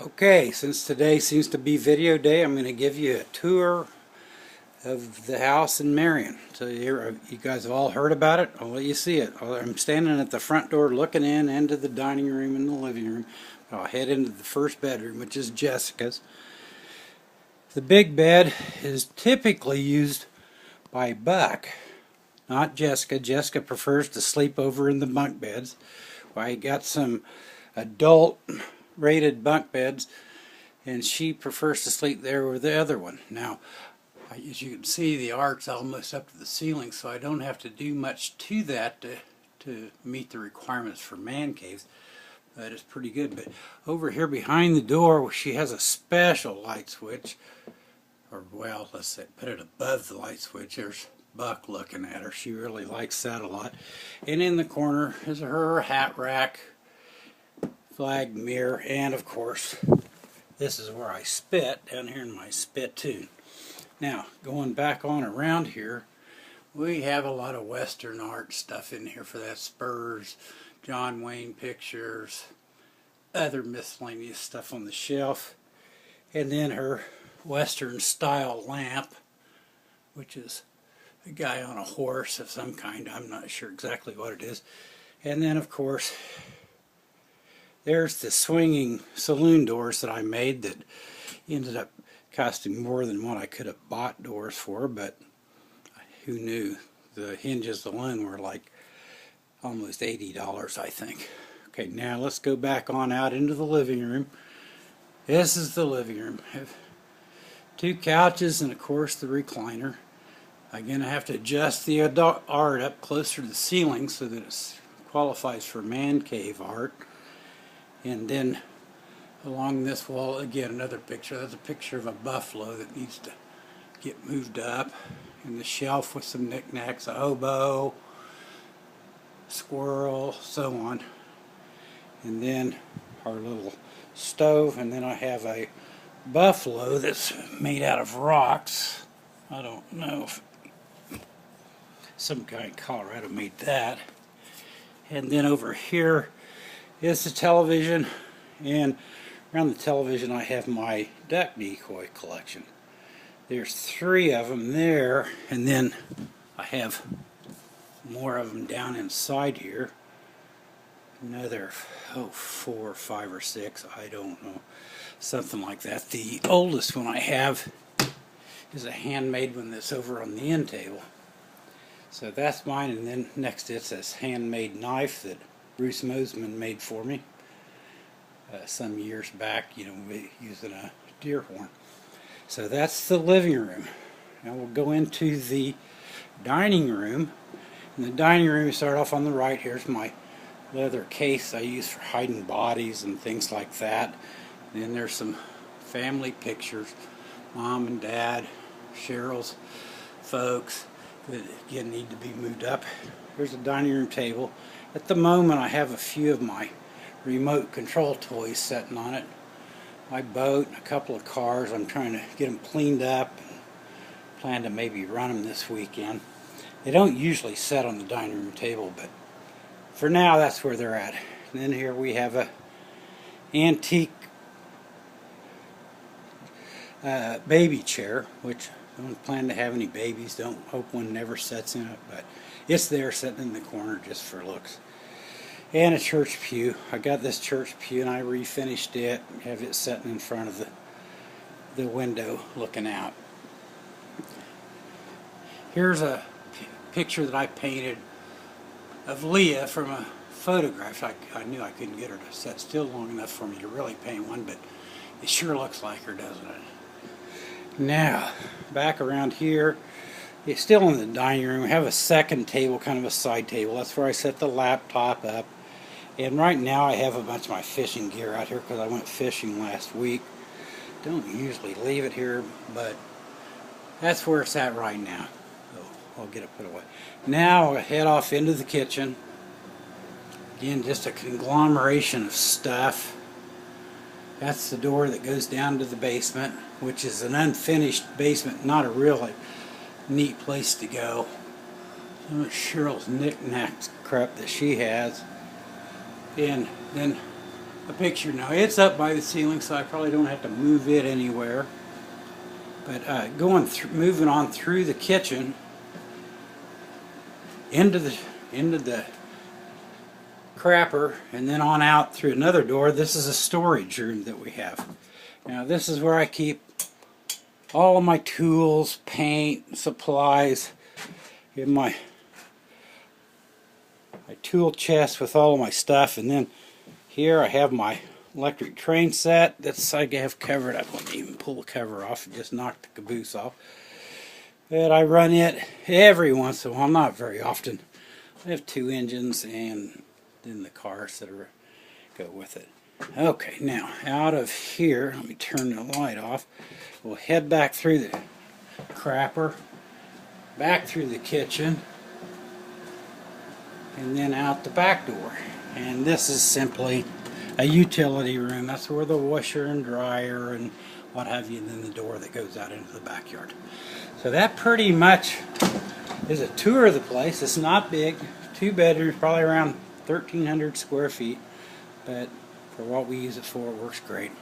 Okay, since today seems to be video day, I'm going to give you a tour of the house in Marion. So you guys have all heard about it. I'll let you see it. I'm standing at the front door looking into the dining room and the living room. I'll head into the first bedroom, which is Jessica's. The big bed is typically used by Buck, not Jessica. Jessica prefers to sleep over in the bunk beds. I got some adult rated bunk beds, and she prefers to sleep there with the other one. Now, as you can see, the arc's almost up to the ceiling, so I don't have to do much to that to meet the requirements for man caves. That is pretty good. But over here behind the door, she has a special light switch, or well, let's say put it above the light switch. There's Buck looking at her. She really likes that a lot. And in the corner is her hat rack, flag mirror, and of course this is where I spit, down here in my spittoon. Now going back on around here, we have a lot of Western art stuff in here for that. Spurs, John Wayne pictures, other miscellaneous stuff on the shelf, and then her Western style lamp, which is a guy on a horse of some kind. I'm not sure exactly what it is. And then of course there's the swinging saloon doors that I made that ended up costing more than what I could have bought doors for, but who knew? The hinges alone were like almost $80, I think. Okay, now let's go back on out into the living room. This is the living room. I have two couches and of course the recliner. I'm going to have to adjust the art up closer to the ceiling so that it qualifies for man cave art. And then along this wall, again, another picture. That's a picture of a buffalo that needs to get moved up. And the shelf with some knickknacks, a hobo, squirrel, so on. And then our little stove. And then I have a buffalo that's made out of rocks. I don't know if some guy in Colorado made that. And then over here is the television, and around the television I have my duck decoy collection. There's 3 of them there, and then I have more of them down inside here. Another 4, 5, or 6, I don't know, something like that. The oldest one I have is a handmade one that's over on the end table. So that's mine, and then next it's this handmade knife that Bruce Mosman made for me some years back, using a deer horn. So that's the living room. Now we'll go into the dining room. In the dining room, you start off on the right. Here's my leather case I use for hiding bodies and things like that. And then there's some family pictures, Mom and Dad, Cheryl's folks, that again need to be moved up. Here's a dining room table. At the moment I have a few of my remote control toys sitting on it. My boat and a couple of cars. I'm trying to get them cleaned up and plan to maybe run them this weekend. They don't usually sit on the dining room table, but for now that's where they're at. And then here we have a antique baby chair, which I don't plan to have any babies. Don't hope one never sits in it, but it's there sitting in the corner just for looks. And a church pew. I got this church pew and I refinished it. Have it sitting in front of the window looking out. Here's a picture that I painted of Leah from a photograph. I knew I couldn't get her to sit still long enough for me to really paint one, but it sure looks like her, doesn't it? Now, back around here, it's still in the dining room. We have a second table, kind of a side table. That's where I set the laptop up. And right now I have a bunch of my fishing gear out here because I went fishing last week. Don't usually leave it here, but that's where it's at right now. So I'll get it put away. Now I'll head off into the kitchen. Again, just a conglomeration of stuff. That's the door that goes down to the basement, which is an unfinished basement, not a really neat place to go. Some of Cheryl's knickknacks crap that she has. And then a picture now. It's up by the ceiling, so I probably don't have to move it anywhere. But moving on through the kitchen into the crapper, and then on out through another door. This is a storage room that we have. Now this is where I keep all of my tools, paint, supplies, in my tool chest with all of my stuff, and then here I have my electric train set that's I have covered. I wouldn't even pull the cover off and just knock the caboose off. But I run it every once in a while, not very often. I have 2 engines and then the cars that go with it. Okay, now out of here, let me turn the light off. We'll head back through the crapper, back through the kitchen, and then out the back door. And this is simply a utility room. That's where the washer and dryer and what have you, and then the door that goes out into the backyard. So that pretty much is a tour of the place. It's not big. 2 bedrooms, probably around 1,300 square feet, but for what we use it for, it works great.